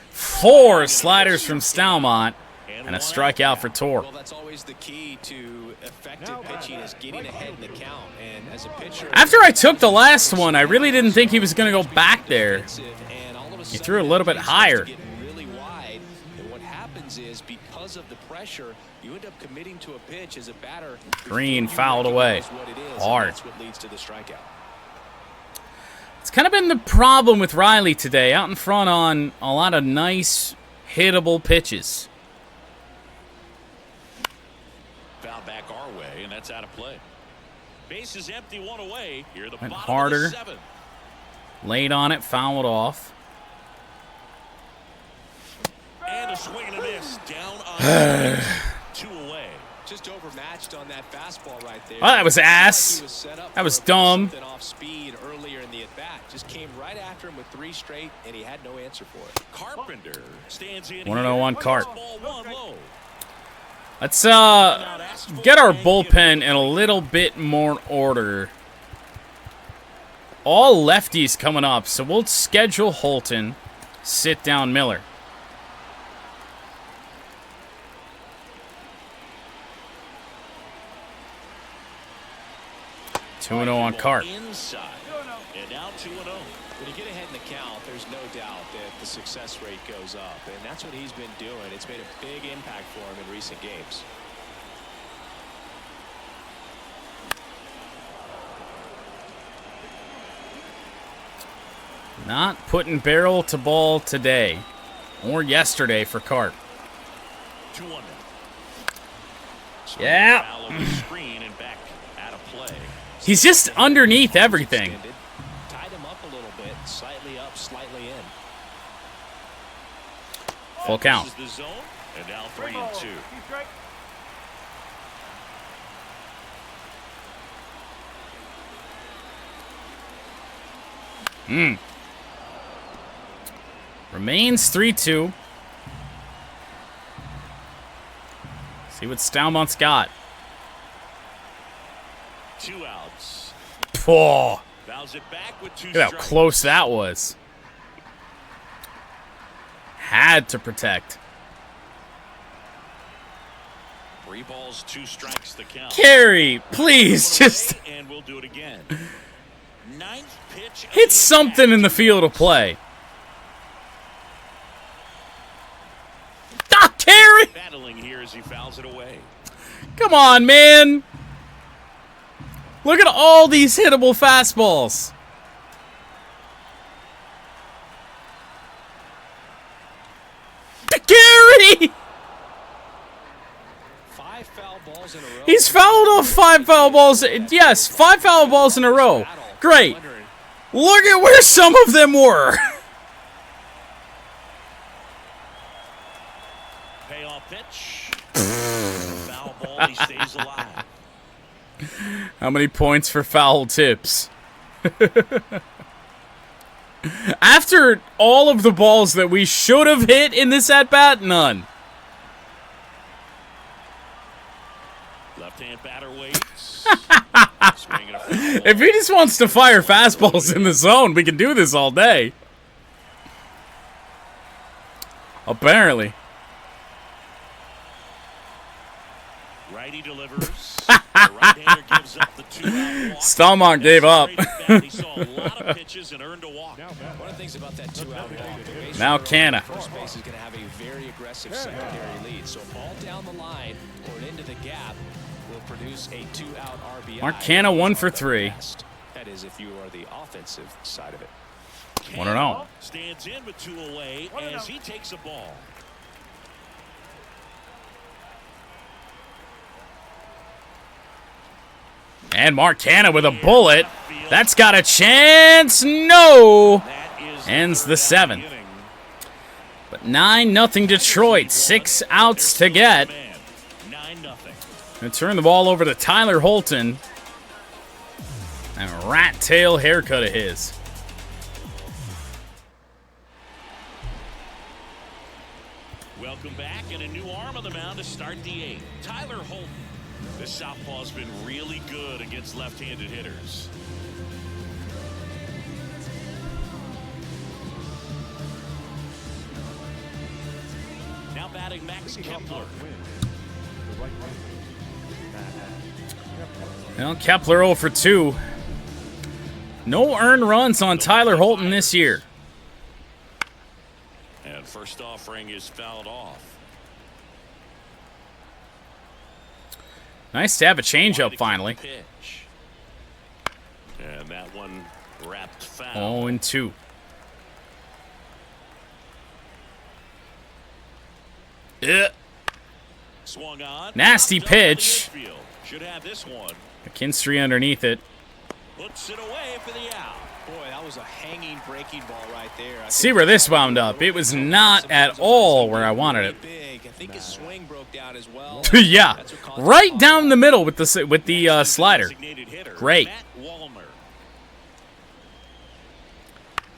4 sliders from Stalmont. And a strikeout for Torque. Well, that's always the key to effective pitching is getting ahead in the count. And as a pitcher, After I took the last one, I really didn't think he was going to go back there. He threw a little bit higher. Really wide, and what happens is because of the pressure, you end up committing to a pitch as a batter. Green fouled away. Hard. That's what leads to the strikeout. It's kind of been the problem with Riley today. Out in front on a lot of nice, hittable pitches. Foul back our way, and that's out of play. Base is empty, 1 away. Here the Went bottom harder. of the 7th. Laid on it, fouled off. And a swing and a miss. Down on 2 away. Just overmatched on that fastball right there. Oh, that was ass. He was set up That was for dumb. something off speed earlier in the at-bat. Just came right after him with 3 straight, and he had no answer for it. Carpenter stands in. 1-0 Cart. Ball 1 low. Let's get our bullpen in a little bit more order. All lefties coming up, so we'll schedule Holton, sit down Miller. Two 2-0 on Cart. Inside. And now 2-0. When you get ahead in the count, there's no doubt that the success rate goes up, and that's what he's been doing. It's made a big impact for him in recent games. Not putting barrel to ball today or yesterday for Cart. 2-1. Yeah. Screen and back out of play. He's just underneath everything. Tied him up a little bit, slightly up, slightly in. Full count. This is the zone, and now 3-2. Remains 3-2. See what Stalmont's got. 2 outs. Oh, Fouls it back with 2 look at how strikes. close that was. Had to protect. 3 balls, 2 strikes the count. Carey, please, just And we'll do it again. 9th pitch. hit something in the field of play. Ah, Carey! Battling here as he fouls it away. Come on, man. Look at all these hittable fastballs. Gary! 5 foul balls in a row. He's fouled off 5 foul balls. Yes, 5 foul balls in a row. Great. Look at where some of them were. Payoff pitch. Foul ball, he stays alive. How many points for foul tips? After all of the balls that we should have hit in this at-bat, none. Left-hand batter waits. Swinging a foul ball. If he just wants to fire fastballs in the zone, we can do this all day. Apparently. righty delivers. The right-hander gives up the 2-out walk. Stalmont gave up. He saw a lot of pitches and earned a walk. One of the things about that 2-out walk, the base Now runner Canna. on first base is going to have a very aggressive secondary lead. So a ball down the line or into the gap will produce a 2-out RBI. Mark Canna 1 for 3. That is if you are the offensive side of it. 1-0. Stands in with 2 away as he takes a ball. And Mark Canna with a bullet. That's got a chance. No. Ends the 7th. But 9-0 Detroit. 6 outs to get. 9-0. Gonna turn the ball over to Tyler Holton. And a rat tail haircut of his. Welcome back, and a new arm on the mound to start the 8th. Tyler Holton. The southpaw's been really good against left-handed hitters. Now batting Max Kepler. Well, Kepler 0 for 2. No earned runs on Tyler Holton this year. And first offering is fouled off. Nice to have a changeup finally. Pitch. And that one wrapped foul. 0-2. Swung on. Nasty pitch. Should have this one. McKinstry underneath it. Puts it away for the out. Boy, that was a hanging breaking ball right there. See where this wound up. It was not at all where I wanted it. I think his swing broke down as well. Yeah, right down the middle with the slider. Designated hitter, Great. Matt Wallner.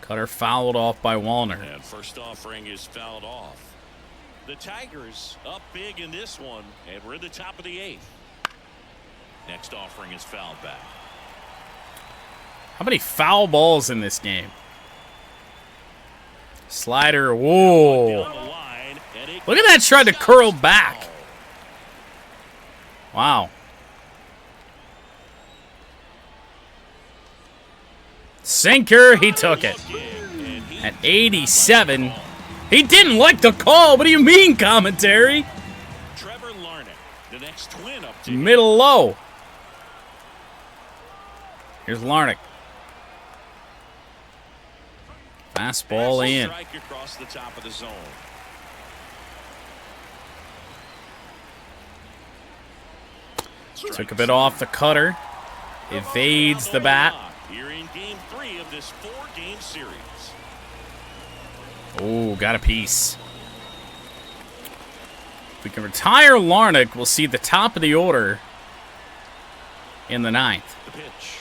Cutter fouled off by Wallner. And first offering is fouled off. The Tigers up big in this one, and we're in the top of the 8th. Next offering is fouled back. How many foul balls in this game? Slider, whoa. Down the line, and it Look at that, tried to curl back. Wow. Sinker, he took it. At 87. He didn't like the call. What do you mean, commentary? Trevor Larnach, the next twin up to Middle low. Here's Larnach. Fastball in. Strike across the top of the zone. Took a bit off the cutter. Evades the bat. Here in game 3 of this 4-game series. Oh, got a piece. If we can retire Larnach, we'll see the top of the order in the 9th. The pitch.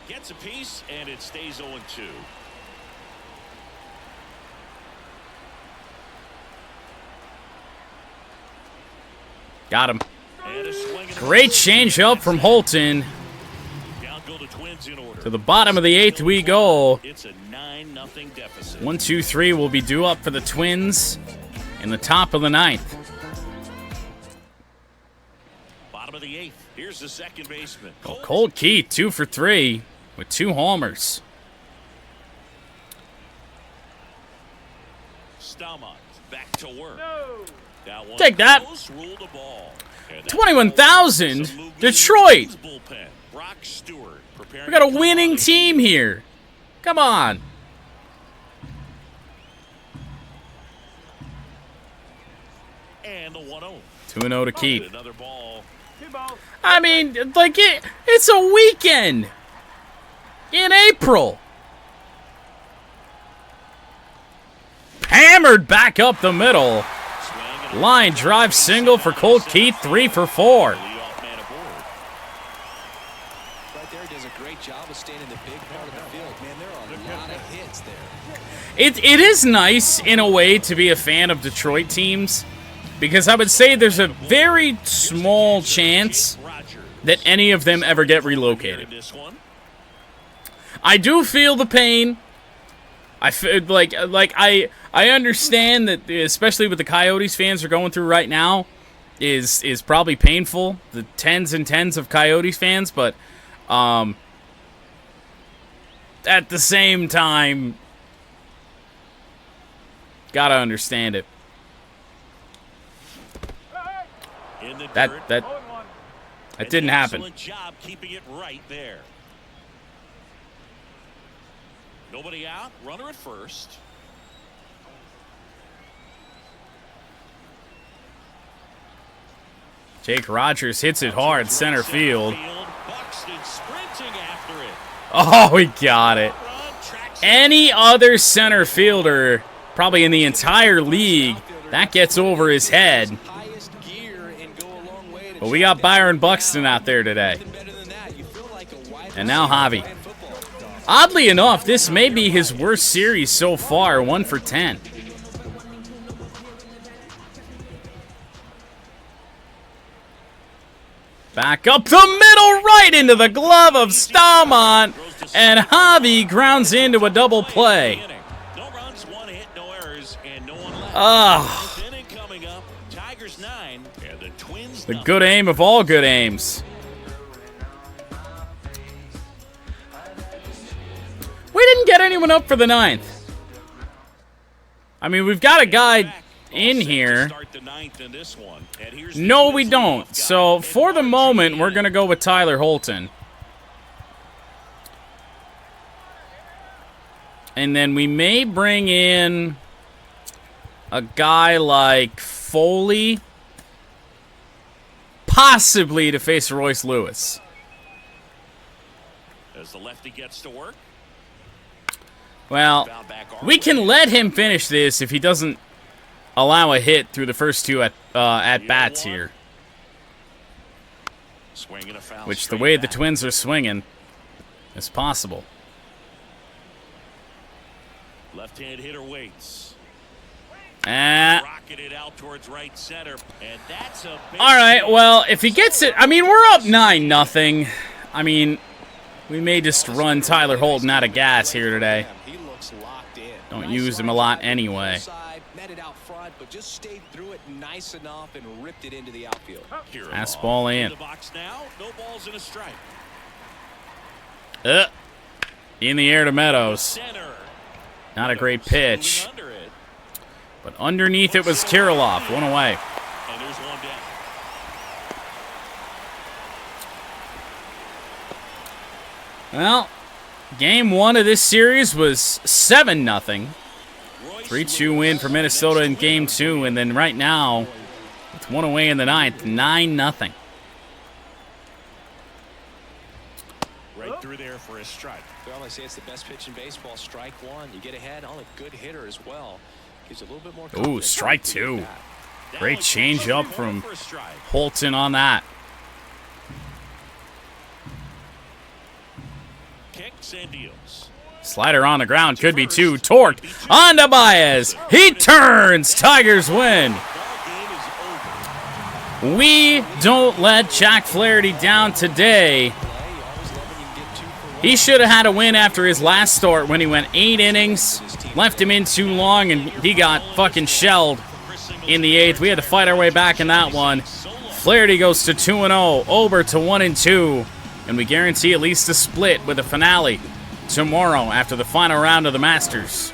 Gets a piece, and it stays 0-2. Got him. And a swing and a Great miss. changeup from Holton. Down go the Twins in order. To the bottom of the 8th we go. It's a 9-0 deficit. 1, 2, 3 will be due up for the Twins in the top of the 9th. Bottom of the 8th. Here's the second baseman. Colt Keith, 2 for 3 with 2 homers. Stalmont back to work. That one Take that. close, ruled a ball. And that 21,000. some movement Detroit. in the bullpen. Brock Stewart preparing We got a to come winning on. team here. Come on. And the 1-0. 2-0 to Keith. Another ball. I mean, like, it's a weekend in April. Hammered back up the middle. Swing and Line drive single for Colt Keith, 3 for 4. leadoff man aboard. Right there, does a great job of staying in the big part of the field. Man, there are a lot of hits there. It is nice, in a way, to be a fan of Detroit teams, because I would say there's a very small chance Rogers. that any of them ever get relocated. This one. I do feel the pain. I feel like I understand that, especially what the Coyotes fans are going through right now, is probably painful. The tens and tens of Coyotes fans, but at the same time, gotta understand it. That didn't happen. Excellent job keeping it right there. Nobody out. Runner at first. Jake Rogers hits it hard, center field. Buxton sprinting after it. Oh, he got it. Any other center fielder, probably in the entire league, that gets over his head. But we got Byron Buxton out there today. And now Javi. Oddly enough, this may be his worst series so far, 1 for 10. Back up the middle, right into the glove of Stalmont, and Javi grounds into a double play. No runs, 1 hit, no errors, and no one left. Ah, Inning coming up. Tigers 9 and the Twins. the good aim of all good aims. We didn't get anyone up for the 9th. I mean, we've got a guy in here. No, we don't. So, for the moment, we're going to go with Tyler Holton. And then we may bring in a guy like Foley, possibly to face Royce Lewis. As the lefty gets to work. Well, we can let him finish this if he doesn't allow a hit through the first 2 at bats here. Which, the way the Twins are swinging, is possible. Left-hand hitter waits. Rocketed out towards right center, and that's a all right, well, if he gets it, I mean, we're up 9-0. I mean, we may just run Tyler Holton out of gas here today. Don't use him a lot anyway. Fastball in. In the air to Meadows. Not a great pitch. But underneath it was Kirilloff. 1 away. Well, game 1 of this series was 7-0. 3-2 win for Minnesota in game 2, and then right now, with 1 away in the 9th, 9-0. Right through there for a strike. Well, I say it's the best pitch in baseball. Strike 1. You get ahead on a good hitter as well. Gives a little bit more confidence. Ooh, strike 2. Great change up from Holton on that. Kicks and deals. Slider on the ground, could be 2. Torque on to Baez. He turns. Tigers win. We don't let Jack Flaherty down today. He should have had a win after his last start when he went 8 innings, left him in too long, and he got fucking shelled in the 8th. We had to fight our way back in that one. Flaherty goes to 2-0, Ober to 1-2, and we guarantee at least a split with a finale tomorrow after the final round of the Masters.